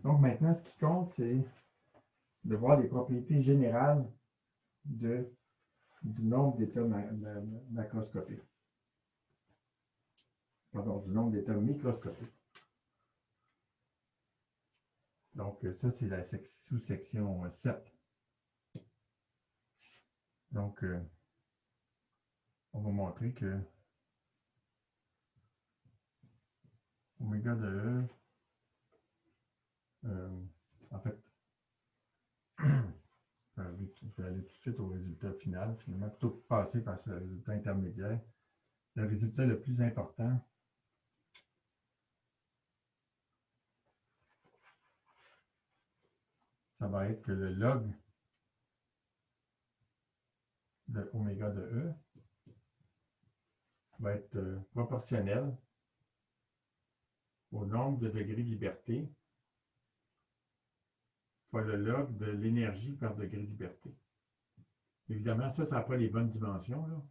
Donc maintenant, ce qui compte, c'est de voir les propriétés générales du nombre d'états macroscopiques. Pardon, du nombre d'états microscopiques. Donc ça, c'est la sous-section 7. Donc, on va montrer que oméga de E, en fait, je vais aller tout de suite au résultat final, finalement, plutôt que de passer par ce résultat intermédiaire. Le résultat le plus important, ça va être que le log de oméga de E va être proportionnel au nombre de degrés de liberté fois le log de l'énergie par degré de liberté. Évidemment, ça n'a pas les bonnes dimensions, là.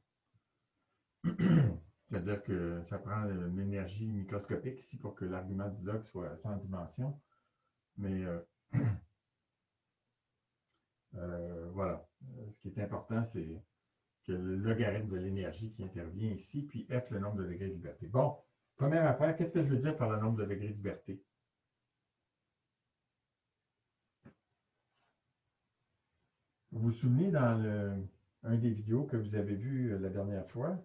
C'est-à-dire que ça prend une énergie microscopique ici pour que l'argument du log soit sans dimension. Mais voilà. Ce qui est important, c'est que le logarithme de l'énergie qui intervient ici, puis F, le nombre de degrés de liberté. Bon, première affaire, qu'est-ce que je veux dire par le nombre de degrés de liberté? Vous vous souvenez dans un des vidéos que vous avez vu la dernière fois?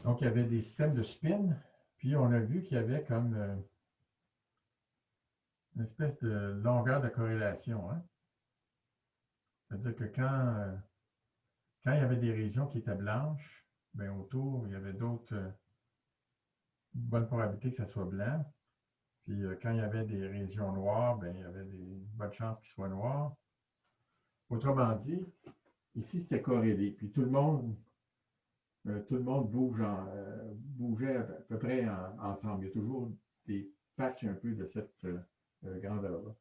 Donc, il y avait des systèmes de spin, puis on a vu qu'il y avait comme une espèce de longueur de corrélation. Hein? C'est-à-dire que quand il y avait des régions qui étaient blanches, bien autour, il y avait d'autres bonnes probabilités que ça soit blanc. Puis quand il y avait des régions noires, bien, il y avait des bonnes chances qu'il soit noir. Autrement dit, ici, c'était corrélé. Puis tout le monde bougeait à peu près ensemble. Il y a toujours des patchs un peu de cette grandeur-là.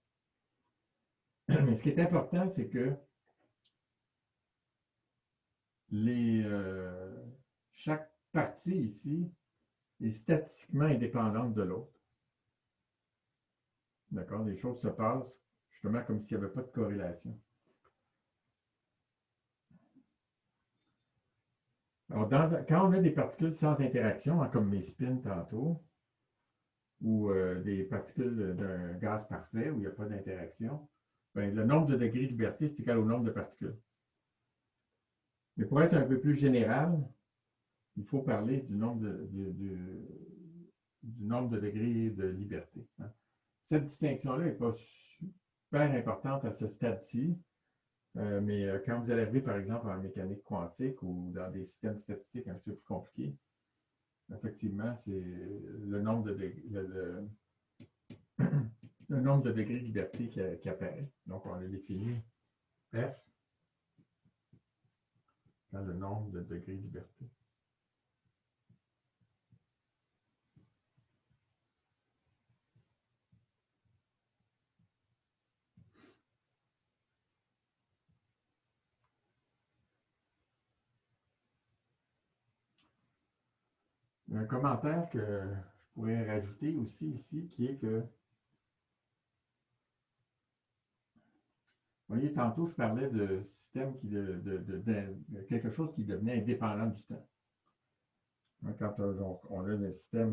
Mais ce qui est important, c'est que chaque partie ici est statistiquement indépendante de l'autre. D'accord? Les choses se passent justement comme s'il n'y avait pas de corrélation. Alors, quand on a des particules sans interaction, hein, comme mes spins tantôt, ou des particules d'un gaz parfait où il n'y a pas d'interaction, ben, le nombre de degrés de liberté, c'est égal au nombre de particules. Mais pour être un peu plus général, il faut parler du nombre de degrés de liberté. Hein. Cette distinction-là n'est pas super importante à ce stade-ci, mais quand vous allez arriver, par exemple, en mécanique quantique ou dans des systèmes statistiques un petit peu plus compliqués, effectivement, c'est le nombre de le nombre de degrés de liberté qui apparaît. Donc, on a défini F dans le nombre de degrés de liberté. Un commentaire que je pourrais rajouter aussi ici, qui est que, vous voyez, tantôt, je parlais de système de quelque chose qui devenait indépendant du temps. Quand on a le système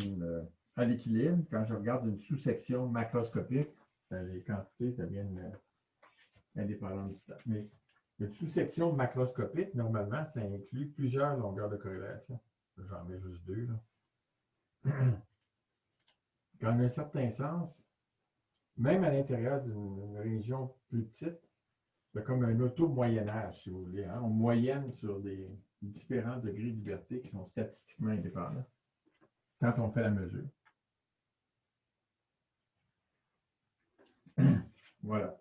à l'équilibre, quand je regarde une sous-section macroscopique, les quantités deviennent indépendantes du temps. Mais une sous-section macroscopique, normalement, ça inclut plusieurs longueurs de corrélation. J'en mets juste deux, là. Dans un certain sens, même à l'intérieur d'une région plus petite, c'est comme un auto-moyennage, si vous voulez. Hein? On moyenne sur des différents degrés de liberté qui sont statistiquement indépendants quand on fait la mesure. Voilà.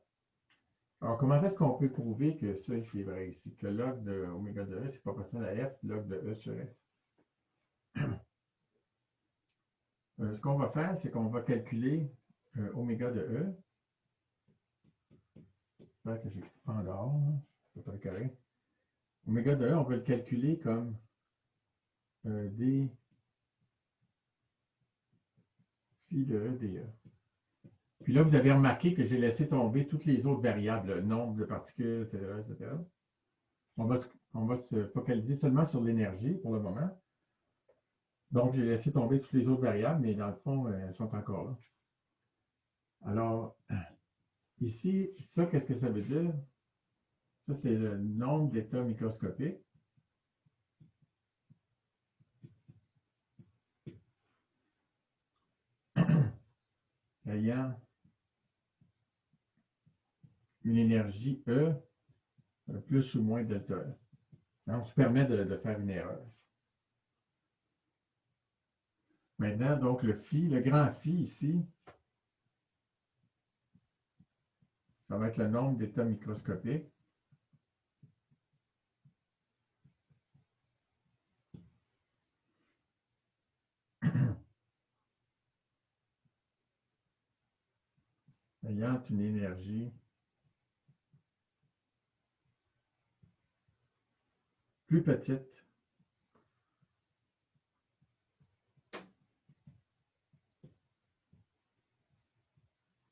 Alors, comment est-ce qu'on peut prouver que ça, c'est vrai ici, que le log de oméga de E, c'est proportionnel à F, log de E sur F? Ce qu'on va faire, c'est qu'on va calculer oméga de E. J'espère que j'écris pas en dehors, c'est pas correct. Oméga de E, on va le calculer comme D phi de E DE. Puis là, vous avez remarqué que j'ai laissé tomber toutes les autres variables, le nombre de particules, etc., etc. On va se focaliser seulement sur l'énergie pour le moment. Donc, j'ai laissé tomber toutes les autres variables, mais dans le fond, elles sont encore là. Alors, ici, ça, qu'est-ce que ça veut dire? Ça, c'est le nombre d'états microscopiques. Ayant une énergie E plus ou moins delta E. Donc, ça permet de faire une erreur. Maintenant, donc, le phi, le grand phi ici, ça va être le nombre d'états microscopiques. Ayant une énergie plus petite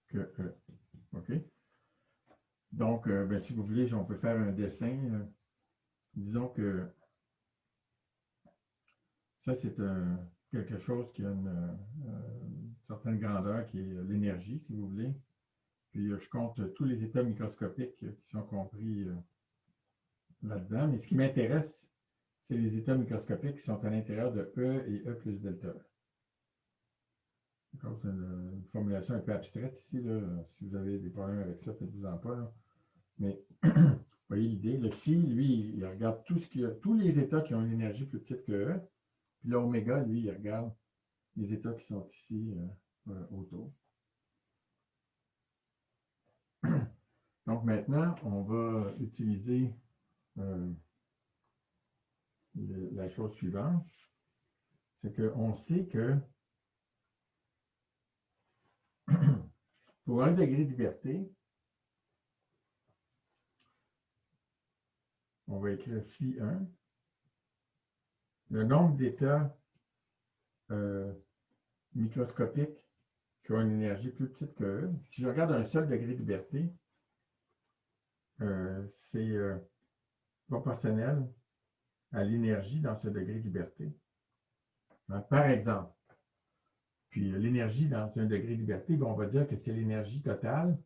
que E. OK? Donc, ben, si vous voulez, on peut faire un dessin. Disons que ça, c'est quelque chose qui a une certaine grandeur, qui est l'énergie, si vous voulez. Puis, je compte tous les états microscopiques qui sont compris là-dedans. Mais ce qui m'intéresse, c'est les états microscopiques qui sont à l'intérieur de E et E plus delta E. C'est une formulation un peu abstraite ici. Là. Si vous avez des problèmes avec ça, faites-vous-en pas. Là. Mais vous voyez l'idée. Le phi, lui, il regarde tous les états qui ont une énergie plus petite que E. Puis l'oméga, lui, il regarde les états qui sont ici autour. Donc maintenant, on va utiliser la chose suivante. C'est qu'on sait que pour 1 degré de liberté, on va écrire phi 1. Le nombre d'états microscopiques qui ont une énergie plus petite que E. Si je regarde un seul degré de liberté, c'est proportionnel à l'énergie dans ce degré de liberté. Par exemple, puis l'énergie dans un degré de liberté, on va dire que c'est l'énergie totale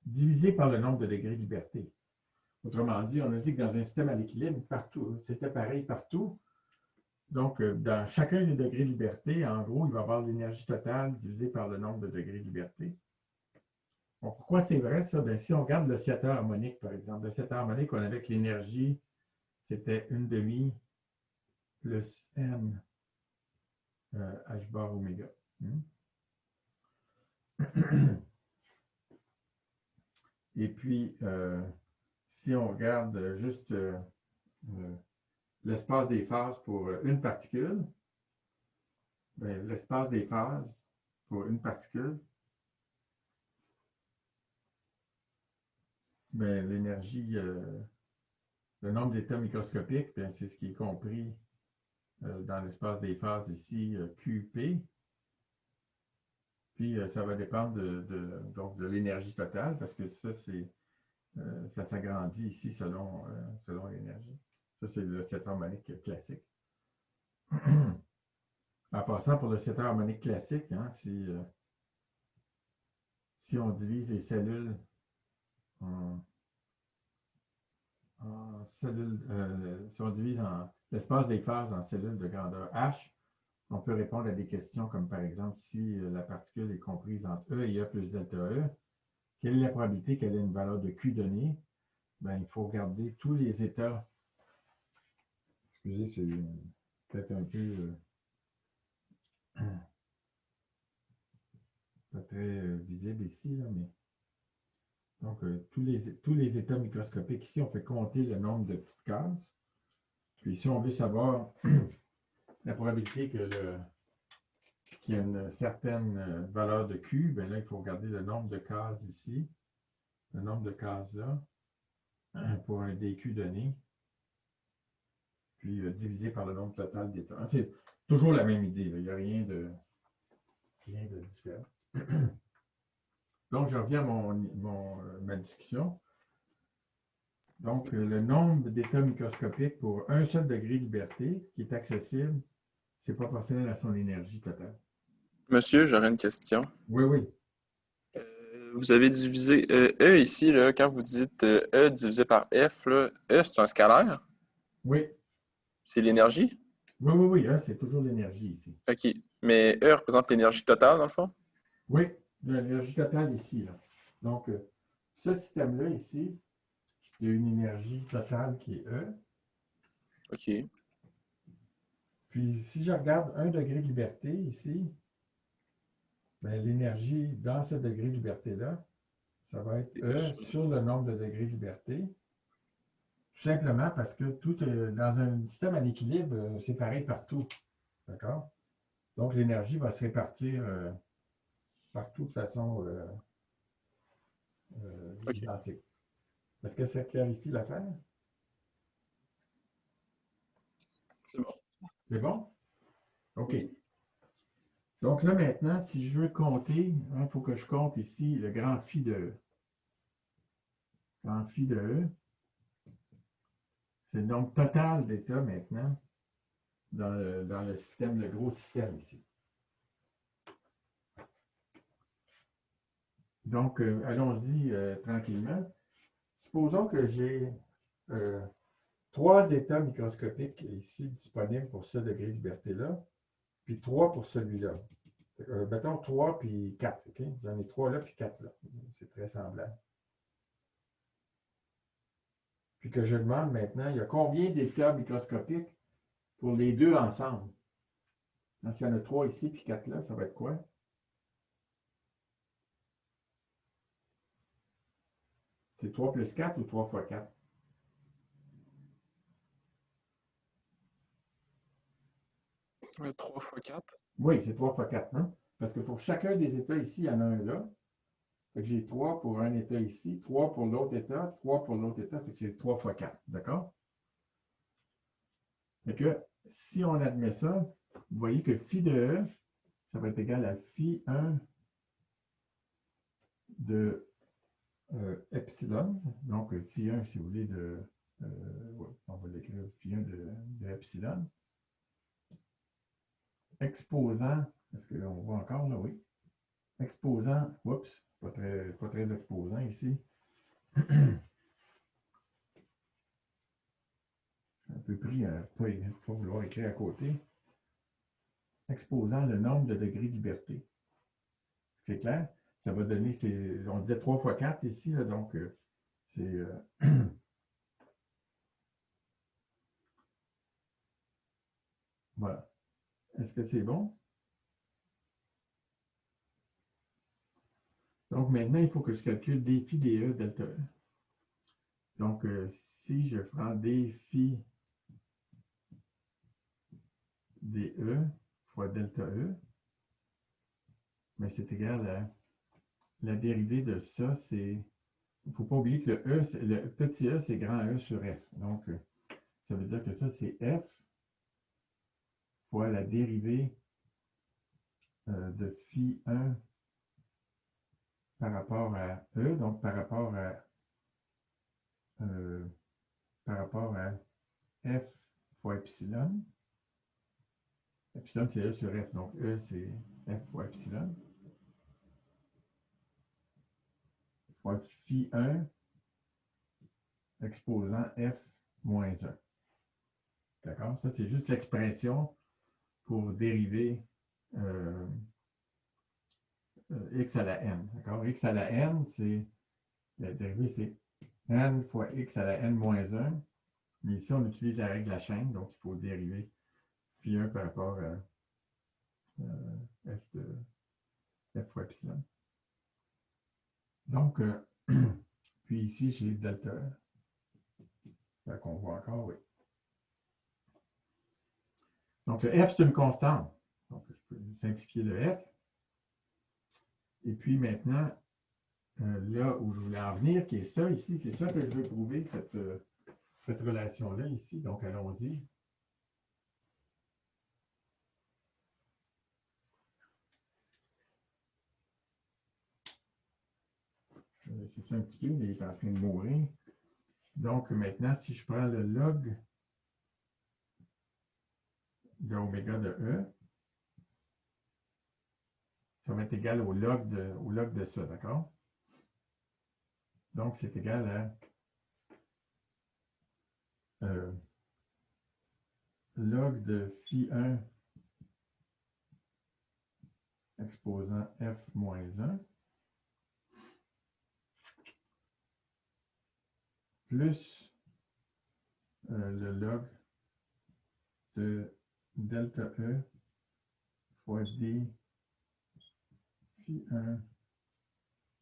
divisée par le nombre de degrés de liberté. Autrement dit, on a dit que dans un système à l'équilibre, partout, c'était pareil partout. Donc, dans chacun des degrés de liberté, en gros, il va y avoir l'énergie totale divisée par le nombre de degrés de liberté. Bon, pourquoi c'est vrai ça? Bien, si on regarde l'oscillateur harmonique, par exemple, l'oscillateur harmonique, on avait que l'énergie, c'était 1/2 plus m h bar oméga. Et puis, si on regarde juste l'espace des phases pour une particule, l'espace des phases pour une particule, l'énergie, le nombre d'états microscopiques, c'est ce qui est compris dans l'espace des phases ici, QP. Puis, ça va dépendre donc de l'énergie totale, parce que ça, ça s'agrandit ici selon l'énergie. Ça, c'est le setter harmonique classique. En passant, pour le setter harmonique classique, hein, si on divise les cellules en cellules, si on divise l'espace des phases en cellules de grandeur H, on peut répondre à des questions comme par exemple si la particule est comprise entre E et E plus delta E, quelle est la probabilité qu'elle ait une valeur de Q donnée? Il faut regarder tous les états. Excusez, c'est peut-être un peu pas très visible ici, là, mais donc tous les états microscopiques ici, on fait compter le nombre de petites cases. Puis si on veut savoir la probabilité qu'il y a une certaine valeur de Q, là, il faut regarder le nombre de cases ici, le nombre de cases là, pour un DQ donné, puis divisé par le nombre total d'états. C'est toujours la même idée, là. Il n'y a rien de rien de différent. Donc, je reviens à ma discussion. Donc, le nombre d'états microscopiques pour un seul degré de liberté qui est accessible, c'est proportionnel à son énergie totale. Monsieur, j'aurais une question. Oui, oui. Vous avez divisé E ici, là, quand vous dites E divisé par F, là, E c'est un scalaire? Oui, C'est l'énergie? oui, oui, oui, hein, c'est toujours l'énergie ici. OK. Mais E représente l'énergie totale, dans le fond? Oui, l'énergie totale ici, là. Donc, ce système-là ici, il y a une énergie totale qui est E. OK. Puis, si je regarde un degré de liberté ici, ben, l'énergie dans ce degré de liberté-là, ça va être Et E E sur le- sur le nombre de degrés de liberté. Tout simplement parce que dans un système à l'équilibre, c'est pareil partout. D'accord? Donc, l'énergie va se répartir partout de façon OK. identique. Est-ce que ça clarifie l'affaire? C'est bon. C'est bon? OK. Oui. Donc là, maintenant, si je veux compter, il faut que je compte ici le grand phi de E. Grand phi de E, c'est le nombre total d'états maintenant dans le système, le gros système ici. Donc, allons-y tranquillement. Supposons que j'ai euh, 3 états microscopiques ici disponibles pour ce degré de liberté-là, puis 3 pour celui-là. Mettons 3 puis 4. OK? J'en ai 3 là puis 4 là. C'est très semblable. Puis que je demande maintenant, il y a combien d'états microscopiques pour les deux ensemble? Donc, s'il y en a 3 ici puis 4 là, ça va être quoi? C'est 3 plus 4 ou 3 fois 4? 3 fois 4. Oui, c'est 3 fois 4, non? Parce que pour chacun des états ici, il y en a un là. Fait que j'ai 3 pour un état ici, 3 pour l'autre état, 3 pour l'autre état. Fait que c'est 3 fois 4. D'accord? Fait que si on admet ça, vous voyez que phi de E, ça va être égal à phi 1 de epsilon. Donc, phi 1, si vous voulez, ouais, on va l'écrire phi 1 de epsilon. Exposant, est-ce qu'on voit encore là? Oui. Exposant, oups, pas très exposant ici. Un peu pris à ne pas vouloir écrire à côté. Exposant le nombre de degrés de liberté. C'est clair? Ça va donner, on disait 3 fois 4 ici, là, donc c'est voilà. Est-ce que c'est bon? Donc maintenant, il faut que je calcule d phi dE delta E. Donc, si je prends d phi dE fois delta E, mais c'est égal à la dérivée de ça, c'est. Il ne faut pas oublier que le petit e, c'est grand E sur F. Donc, ça veut dire que ça, c'est F fois la dérivée de phi 1 par rapport à E, donc euh, par rapport à F fois epsilon. Epsilon, c'est E sur F, donc E, c'est F fois epsilon. Fois phi 1 exposant F moins 1. D'accord? Ça, c'est juste l'expression pour dériver x à la n. D'accord? X à la n, c'est la dérivée, c'est n fois x à la n moins 1. Mais ici, on utilise la règle de la chaîne, donc il faut dériver phi 1 par rapport à f fois epsilon. Donc, puis ici, j'ai delta. Fait qu'on voit encore, oui. Donc, le f, c'est une constante. Donc, je peux simplifier le f. Et puis maintenant, là où je voulais en venir, qui est ça ici, c'est ça que je veux prouver, cette relation-là ici. Donc, allons-y. c'est ça un petit peu, mais il est en train de mourir. Donc, maintenant, si je prends le log de oméga de E, ça va être égal au log de ça, d'accord? Donc, c'est égal à log de phi1 exposant f moins 1 plus le log de delta E fois d phi1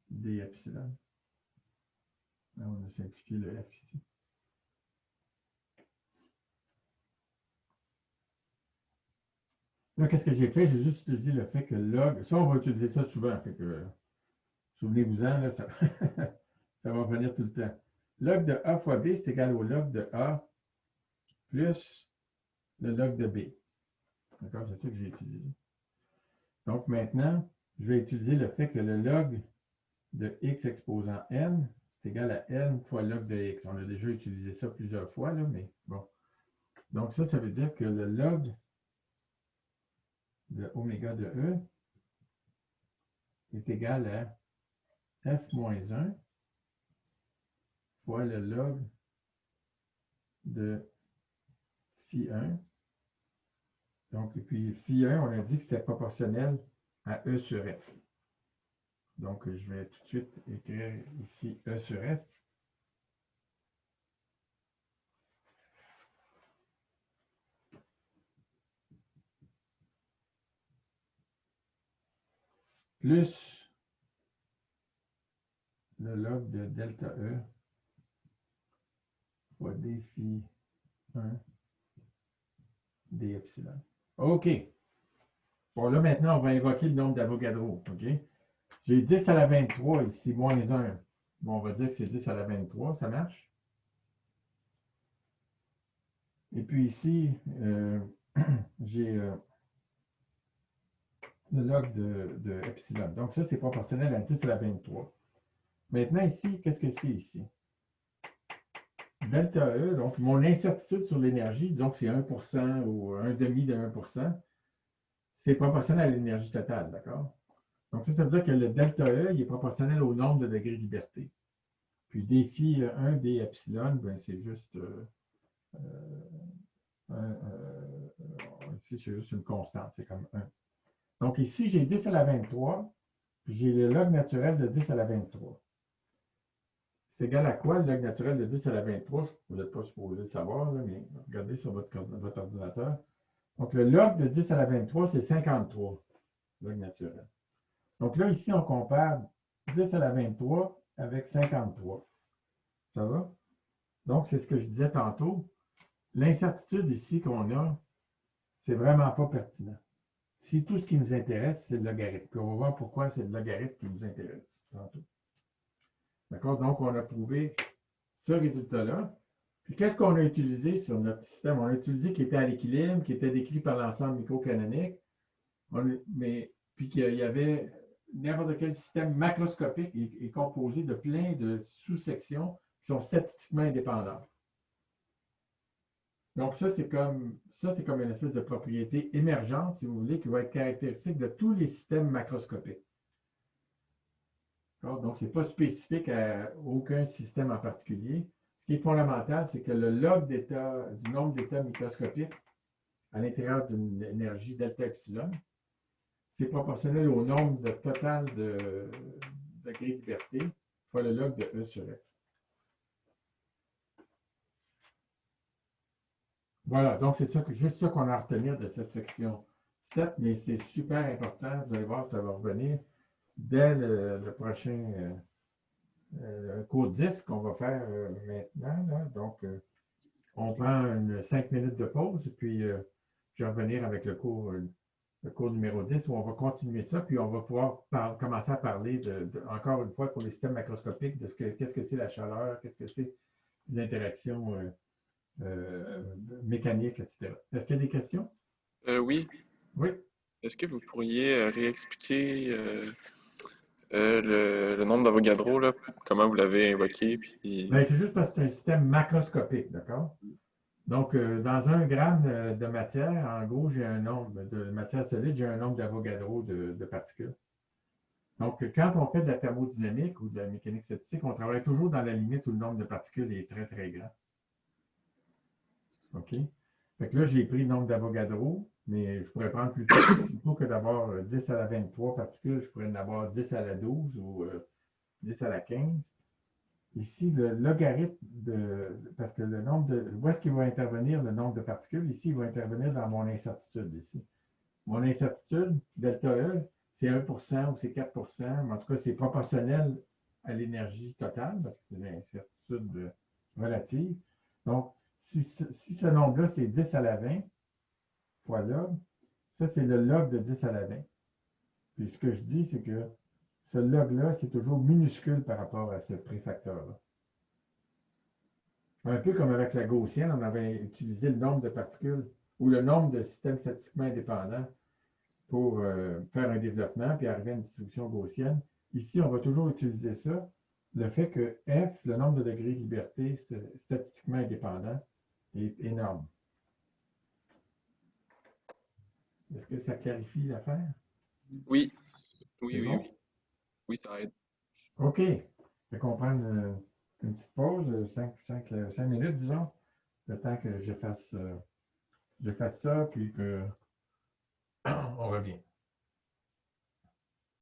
d epsilon. Là, on a simplifié le f ici. Là, qu'est-ce que j'ai fait? J'ai juste utilisé le fait que log, ça, on va utiliser ça souvent, fait que souvenez-vous-en, là, ça, ça va revenir tout le temps. Log de A fois B, c'est égal au log de A plus le log de B. D'accord? C'est ça que j'ai utilisé. Donc maintenant, je vais utiliser le fait que le log de x exposant n, c'est égal à n fois log de x. On a déjà utilisé ça plusieurs fois, là, mais bon. Donc ça veut dire que le log de oméga de E est égal à f moins 1 fois le log de phi 1. Donc, et puis phi 1, on a dit que c'était proportionnel à E sur F. Donc, je vais tout de suite écrire ici E sur F. Plus le log de delta E fois d phi 1 d epsilon. OK. Bon, là, maintenant, on va invoquer le nombre d'Avogadro. OK? J'ai 10 à la 23 ici, moins 1. Bon, on va dire que c'est 10 à la 23. Ça marche? Et puis ici, j'ai le log de epsilon. Donc, ça, c'est proportionnel à 10 à la 23. Maintenant, ici, qu'est-ce que c'est ici? Delta E, donc mon incertitude sur l'énergie, disons que c'est 1% ou un demi de 1%, c'est proportionnel à l'énergie totale, d'accord? Donc ça veut dire que le delta E, il est proportionnel au nombre de degrés de liberté. Puis défi 1 d epsilon, ben, c'est juste ici, c'est juste une constante, c'est comme 1. Donc ici, j'ai 10 à la 23, puis j'ai le log naturel de 10 à la 23. C'est égal à quoi le log naturel de 10 à la 23? Vous n'êtes pas supposé le savoir, là, mais regardez sur votre ordinateur. Donc, le log de 10 à la 23, c'est 53, log naturel. Donc là, ici, on compare 10 à la 23 avec 53. Ça va? Donc, c'est ce que je disais tantôt. L'incertitude ici qu'on a, c'est vraiment pas pertinent. Si tout ce qui nous intéresse, c'est le logarithme. Puis on va voir pourquoi c'est le logarithme qui nous intéresse tantôt. D'accord? Donc, on a prouvé ce résultat-là. Puis, qu'est-ce qu'on a utilisé sur notre système? On a utilisé qui était à l'équilibre, qui était décrit par l'ensemble microcanonique, mais puis qu'il y avait n'importe quel système macroscopique est composé de plein de sous-sections qui sont statistiquement indépendantes. Donc, ça, c'est comme une espèce de propriété émergente, si vous voulez, qui va être caractéristique de tous les systèmes macroscopiques. Donc, ce n'est pas spécifique à aucun système en particulier. Ce qui est fondamental, c'est que le log du nombre d'états microscopiques à l'intérieur d'une énergie delta epsilon, c'est proportionnel au nombre total de degrés de liberté fois le log de E sur F. Voilà, donc c'est juste ça qu'on a à retenir de cette section 7, mais c'est super important. Vous allez voir, ça va revenir dès le prochain cours 10 qu'on va faire maintenant. Là. Donc, on prend 5 minutes de pause, puis je vais revenir avec le cours numéro 10 où on va continuer ça, puis on va pouvoir commencer à parler encore une fois pour les systèmes macroscopiques de qu'est-ce que c'est la chaleur, qu'est-ce que c'est les interactions mécaniques, etc. Est-ce qu'il y a des questions? Oui. Oui. Est-ce que vous pourriez réexpliquer Le nombre d'Avogadro, là, comment vous l'avez invoqué, puis... Ben, c'est juste parce que c'est un système macroscopique, d'accord? Donc, dans 1 gramme de matière, en gros, j'ai un nombre de matière solide, j'ai un nombre d'Avogadro de particules. Donc, quand on fait de la thermodynamique ou de la mécanique statistique, on travaille toujours dans la limite où le nombre de particules est très, très grand. OK? Fait que là, j'ai pris le nombre d'Avogadro, mais je pourrais prendre plutôt que d'avoir 10 à la 23 particules, je pourrais en avoir 10 à la 12 ou 10 à la 15. Ici, le logarithme parce que le nombre de. Où est-ce qu'il va intervenir le nombre de particules? Ici, il va intervenir dans mon incertitude. Ici. Mon incertitude, delta E, c'est 1% ou c'est 4%, mais en tout cas, c'est proportionnel à l'énergie totale, parce que c'est une incertitude relative. Donc, si ce nombre-là, c'est 10 à la 20 fois log, ça, c'est le log de 10 à la 20. Puis ce que je dis, c'est que ce log-là, c'est toujours minuscule par rapport à ce préfacteur-là. Un peu comme avec la gaussienne, on avait utilisé le nombre de particules ou le nombre de systèmes statistiquement indépendants pour faire un développement puis arriver à une distribution gaussienne. Ici, on va toujours utiliser ça. Le fait que F, le nombre de degrés de liberté statistiquement indépendant, est énorme. Est-ce que ça clarifie l'affaire? Oui, C'est oui, oui, bon? oui. Oui, ça aide. OK. Je vais comprendre une petite pause, 5 minutes, disons, le temps que je fasse ça, puis qu'on revient.